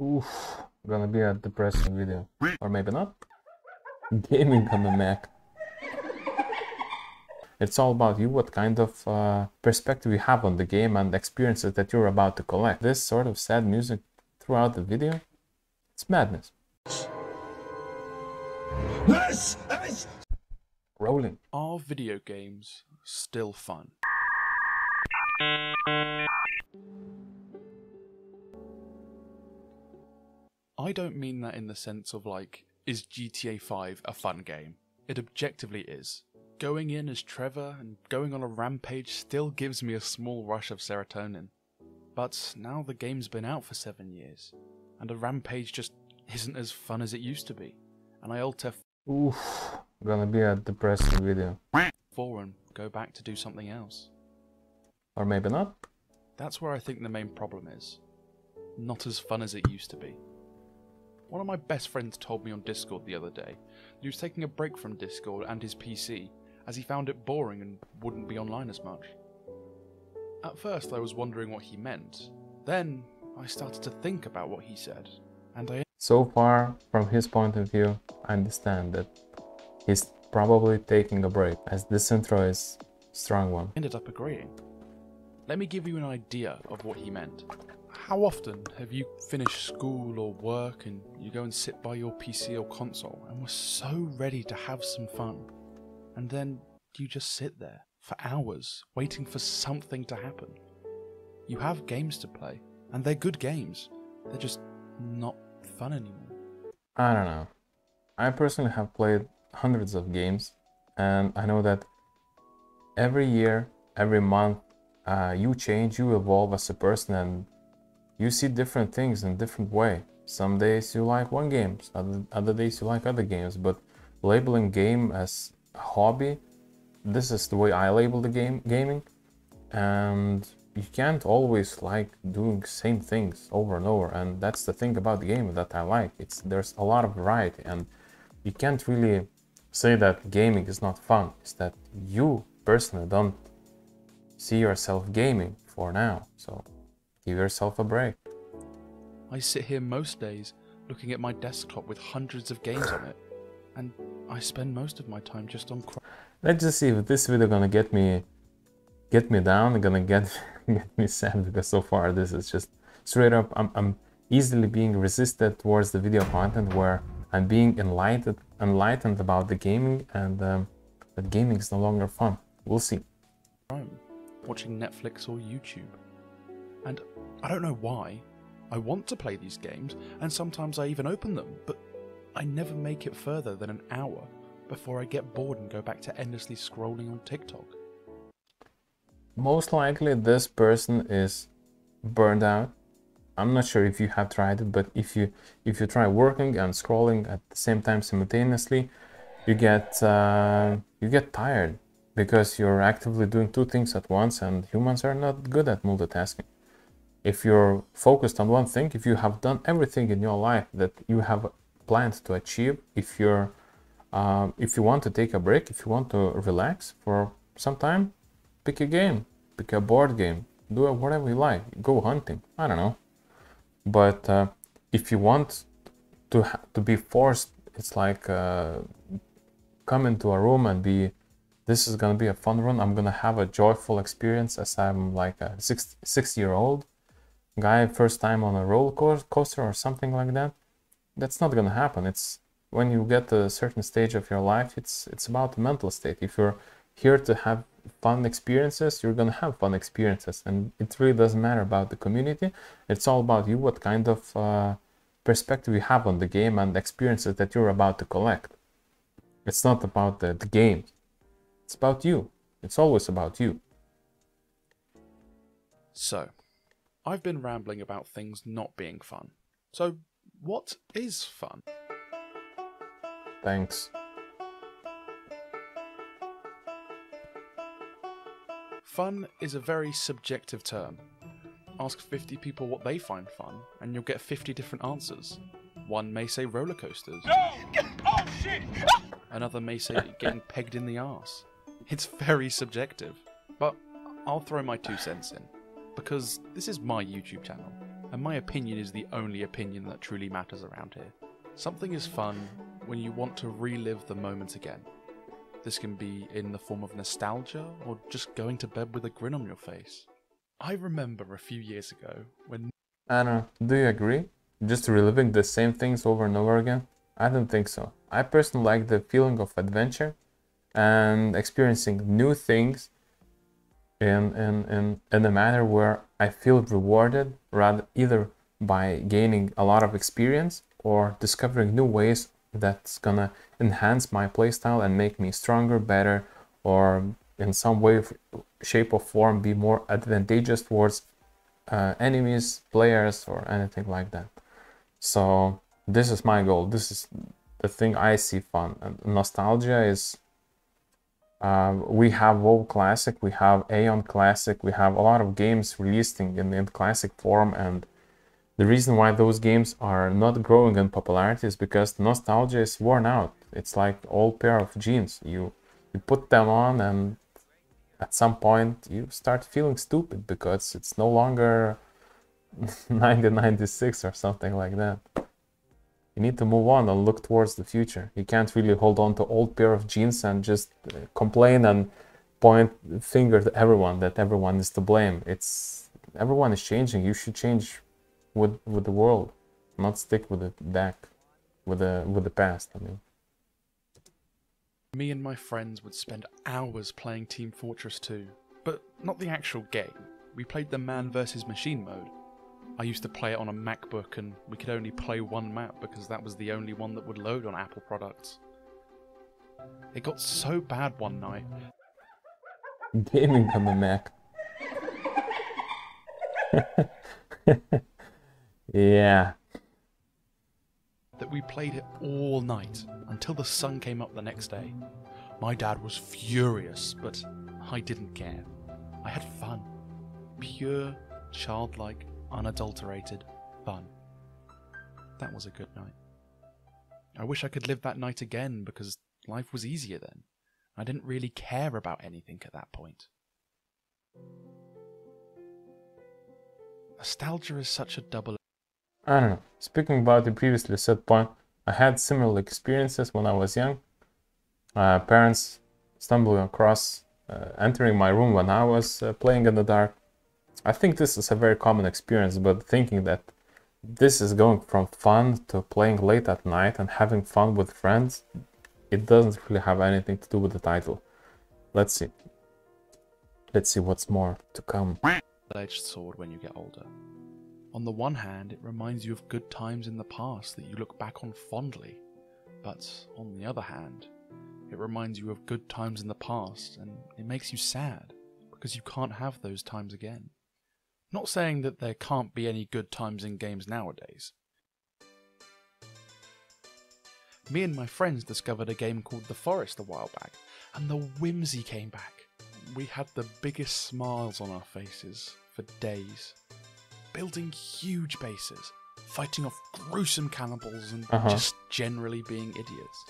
Oof, gonna be a depressing video. Or maybe not. Gaming on the Mac. It's all about you, what kind of perspective you have on the game and experiences that you're about to collect. This sort of sad music throughout the video, it's madness. This is rolling. Are video games still fun? I don't mean that in the sense of like, is GTA 5 a fun game? It objectively is. Going in as Trevor and going on a rampage still gives me a small rush of serotonin. But now the game's been out for 7 years, and a rampage just isn't as fun as it used to be, and I alter Oof, gonna be a depressing video. for and go back to do something else. Or maybe not. That's where I think the main problem is. Not as fun as it used to be. One of my best friends told me on Discord the other day that he was taking a break from Discord and his PC as he found it boring and wouldn't be online as much. At first I was wondering what he meant. Then I started to think about what he said, and I So far, from his point of view, I understand that he's probably taking a break, as this intro is a strong one. ended up agreeing. Let me give you an idea of what he meant. How often have you finished school or work and you go and sit by your PC or console and were so ready to have some fun, and then you just sit there for hours waiting for something to happen? You have games to play, and they're good games. They're just not fun anymore. I don't know. I personally have played hundreds of games, and I know that every year, every month, you change, you evolve as a person, and you see different things in different way. Some days you like one game, other days you like other games, but labeling game as a hobby, this is the way I label the gaming, and you can't always like doing same things over and over, and that's the thing about the game that I like. There's a lot of variety, and you can't really say that gaming is not fun. It's that you personally don't see yourself gaming for now, so give yourself a break. I sit here most days looking at my desktop with hundreds of games on it, and I spend most of my time just on Let's just see if this video gonna get me down, gonna get me sad, because so far this is just straight up I'm easily being resisted towards the video content where I'm being enlightened about the gaming, and that gaming is no longer fun. We'll see. Chrome, watching Netflix or YouTube. And I don't know why. I want to play these games, and sometimes I even open them, but I never make it further than an hour before I get bored and go back to endlessly scrolling on TikTok. Most likely this person is burned out. I'm not sure if you have tried it, but if you try working and scrolling at the same time simultaneously, you get tired, because you're actively doing two things at once, and humans are not good at multitasking. If you're focused on one thing, if you have done everything in your life that you have planned to achieve, if you want to take a break, if you want to relax for some time, pick a game, pick a board game, do whatever you like, go hunting, I don't know. But if you want to be forced, it's like come into a room and this is gonna be a fun run, I'm gonna have a joyful experience as I'm like a 6-year-old guy, first time on a roller coaster or something like that. That's not gonna happen. It's when you get to a certain stage of your life, it's about the mental state. If you're here to have fun experiences, you're gonna have fun experiences, and it really doesn't matter about the community. It's all about you, what kind of perspective you have on the game and the experiences that you're about to collect. It's not about the game. It's about you. It's always about you. So, I've been rambling about things not being fun. So, what is fun? Thanks. Fun is a very subjective term. Ask 50 people what they find fun, and you'll get 50 different answers. One may say roller coasters. Oh, shit! Another may say getting pegged in the arse. It's very subjective, but I'll throw my 2 cents in, because this is my YouTube channel, and my opinion is the only opinion that truly matters around here. Something is fun when you want to relive the moment again. This can be in the form of nostalgia or just going to bed with a grin on your face. I remember a few years ago when... Anna, do you agree? Just reliving the same things over and over again? I don't think so. I personally like the feeling of adventure and experiencing new things in a manner where I feel rewarded, rather either by gaining a lot of experience or discovering new ways that's gonna enhance my playstyle and make me stronger, better, or in some way, shape or form be more advantageous towards enemies, players, or anything like that. So this is my goal. This is the thing I see fun. And nostalgia is we have WoW Classic, we have Aeon Classic, we have a lot of games releasing in classic form, and the reason why those games are not growing in popularity is because nostalgia is worn out. It's like old pair of jeans. You put them on and at some point you start feeling stupid because it's no longer 1996 or something like that. You need to move on and look towards the future. You can't really hold on to old pair of jeans and just complain and point the finger at everyone that everyone is to blame. Everyone is changing. You should change with the world, not stick with it back with the past. I mean, me and my friends would spend hours playing Team Fortress 2, but not the actual game. We played the man versus machine mode. I used to play it on a MacBook and we could only play one map because that was the only one that would load on Apple products. It got so bad one night. Gaming on the Mac. Yeah. That we played it all night until the sun came up the next day. My dad was furious, but I didn't care. I had fun. Pure, childlike, unadulterated fun. That was a good night. I wish I could live that night again because life was easier then. I didn't really care about anything at that point. Nostalgia is such a double... I don't know. Speaking about the previously said point, I had similar experiences when I was young. Parents stumbling across entering my room when I was playing in the dark. I think this is a very common experience, but thinking that this is going from fun to playing late at night and having fun with friends, it doesn't really have anything to do with the title. Let's see. Let's see what's more to come. Edged sword when you get older. On the one hand, it reminds you of good times in the past that you look back on fondly, but on the other hand, it reminds you of good times in the past and it makes you sad because you can't have those times again. Not saying that there can't be any good times in games nowadays. Me and my friends discovered a game called The Forest a while back, and the whimsy came back. We had the biggest smiles on our faces for days, building huge bases, fighting off gruesome cannibals and just generally being idiots.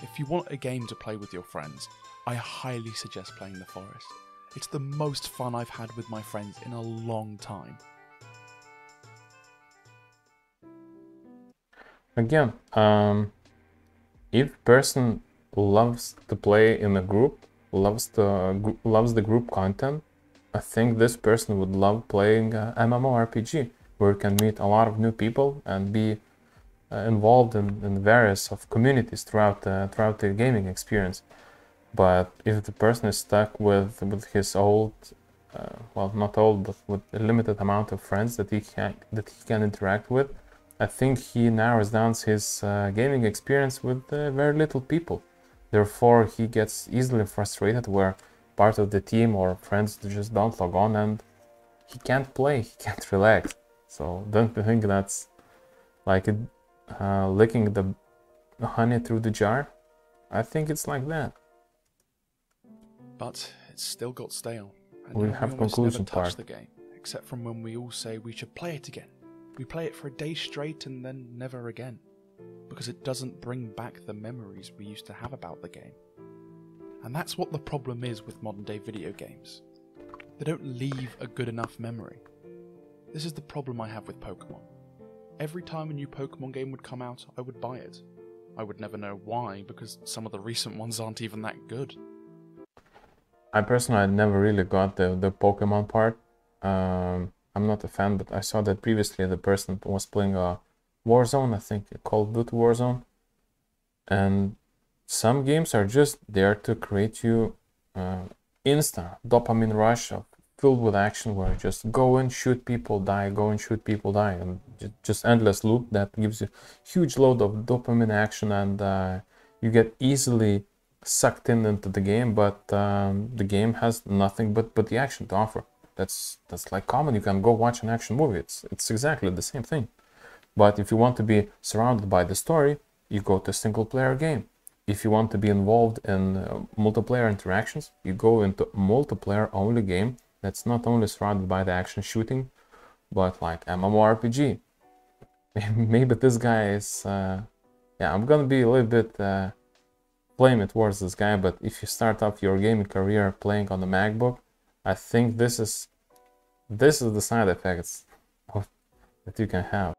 If you want a game to play with your friends, I highly suggest playing The Forest. It's the most fun I've had with my friends in a long time. Again, if person loves to play in a group, loves the group content, I think this person would love playing MMORPG, where you can meet a lot of new people and be involved in various of communities throughout the gaming experience. But if the person is stuck with his old, well, not old, but with a limited amount of friends that he can interact with, I think he narrows down his gaming experience with very little people. Therefore, he gets easily frustrated where part of the team or friends just don't log on and he can't play, he can't relax. So don't you think that's like licking the honey through the jar? I think it's like that. But it's still got stale. And We now have we almost conclusion never touch part. the game, except from when we all say we should play it again. We play it for a day straight and then never again, because it doesn't bring back the memories we used to have about the game. And that's what the problem is with modern day video games. They don't leave a good enough memory. This is the problem I have with Pokemon. Every time a new Pokemon game would come out, I would buy it. I would never know why, because some of the recent ones aren't even that good. I personally never really got the Pokemon part. I'm not a fan, but I saw that previously the person was playing a Warzone, I think Call of Duty Warzone. And some games are just there to create you instant dopamine rush of filled with action where you just go and shoot people, die, go and shoot people, die, and just endless loop that gives you huge load of dopamine action, and you get easily sucked into the game, but the game has nothing but the action to offer. That's like common. You can go watch an action movie. It's exactly the same thing. But if you want to be surrounded by the story, you go to a single player game. If you want to be involved in multiplayer interactions, you go into multiplayer only game that's not only surrounded by the action shooting, but like MMORPG. Maybe this guy is, yeah, I'm gonna be a little bit flaming towards this guy, but if you start off your gaming career playing on the MacBook, I think this is the side effects that you can have.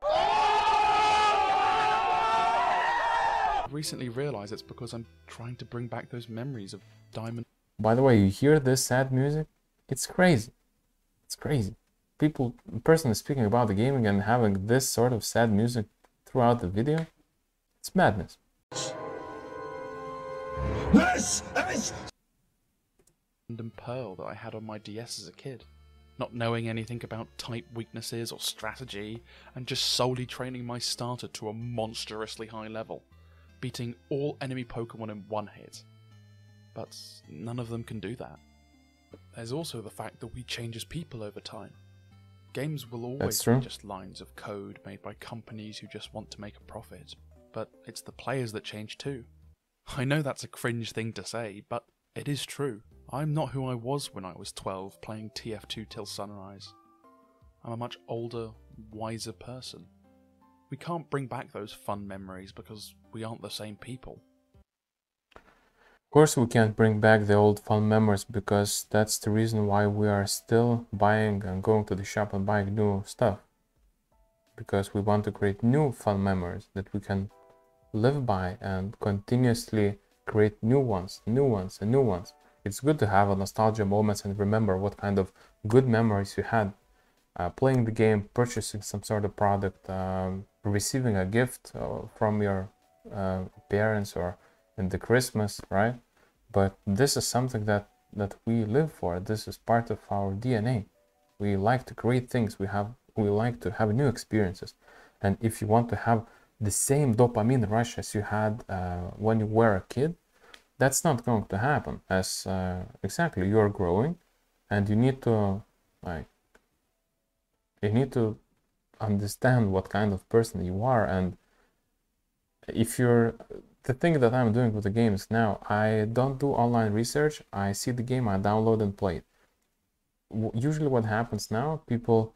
I recently realized it's because I'm trying to bring back those memories of Diamond. By the way, you hear this sad music? It's crazy. It's crazy. Person is speaking about the gaming and having this sort of sad music throughout the video. It's madness. This is and Pearl that I had on my DS as a kid, not knowing anything about type weaknesses or strategy, and just solely training my starter to a monstrously high level, beating all enemy Pokemon in one hit. But none of them can do that. There's also the fact that we change as people over time. Games will always be just lines of code made by companies who just want to make a profit, but it's the players that change too. I know that's a cringe thing to say, but it is true. I'm not who I was when I was 12 playing TF2 till sunrise. I'm a much older, wiser person. We can't bring back those fun memories because we aren't the same people. Of course we can't bring back the old fun memories, because that's the reason why we are still buying and going to the shop and buying new stuff. Because we want to create new fun memories that we can live by and continuously create new ones and new ones. It's good to have a nostalgia moments and remember what kind of good memories you had playing the game, purchasing some sort of product, receiving a gift from your parents or in the Christmas, right? But this is something that we live for. This is part of our DNA. We like to create things. We like to have new experiences. And if you want to have the same dopamine rush as you had when you were a kid, that's not going to happen, as exactly you're growing, and you need to understand what kind of person you are. And if you're the thing that I'm doing with the games now, I don't do online research. I see the game, I download and play it. Usually what happens now, people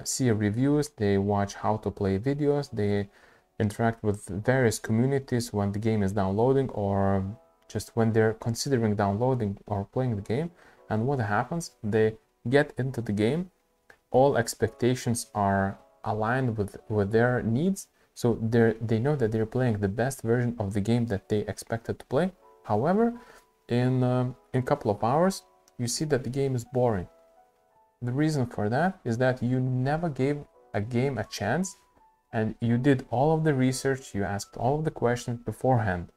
see reviews, they watch how to play videos, they interact with various communities when the game is downloading, or just when they're considering downloading or playing the game. And what happens, they get into the game, all expectations are aligned with their needs, so they know that they're playing the best version of the game that they expected to play. However, in a couple of hours you see that the game is boring. The reason for that is that you never gave a game a chance, and you did all of the research, you asked all of the questions beforehand,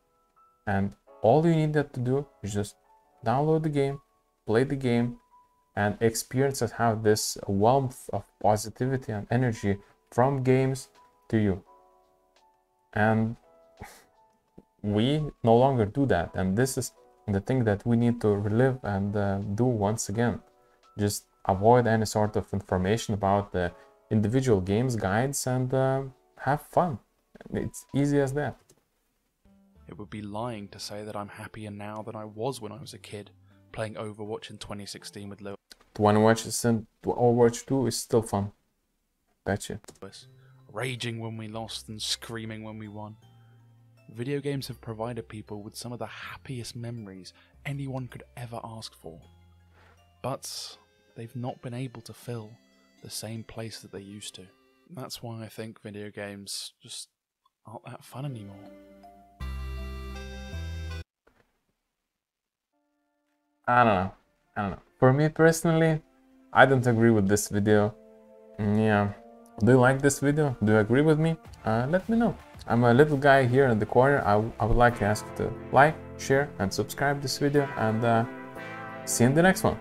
and all you needed to do is just download the game, play the game, and experience and have this warmth of positivity and energy from games to you. And we no longer do that, and this is the thing that we need to relive and do once again. Just avoid any sort of information about the individual games guides and have fun. It's easy as that. It would be lying to say that I'm happier now than I was when I was a kid playing Overwatch in 2016 with Lewis. Overwatch 2 is still fun. Betcha. Raging when we lost and screaming when we won. Video games have provided people with some of the happiest memories anyone could ever ask for. But they've not been able to fill the same place that they used to. That's why I think video games just aren't that fun anymore. I don't know. For me personally, I don't agree with this video. Yeah. Do you like this video? Do you agree with me? Let me know. I'm a little guy here in the corner. I would like to ask you to like, share, and subscribe this video, and see you in the next one.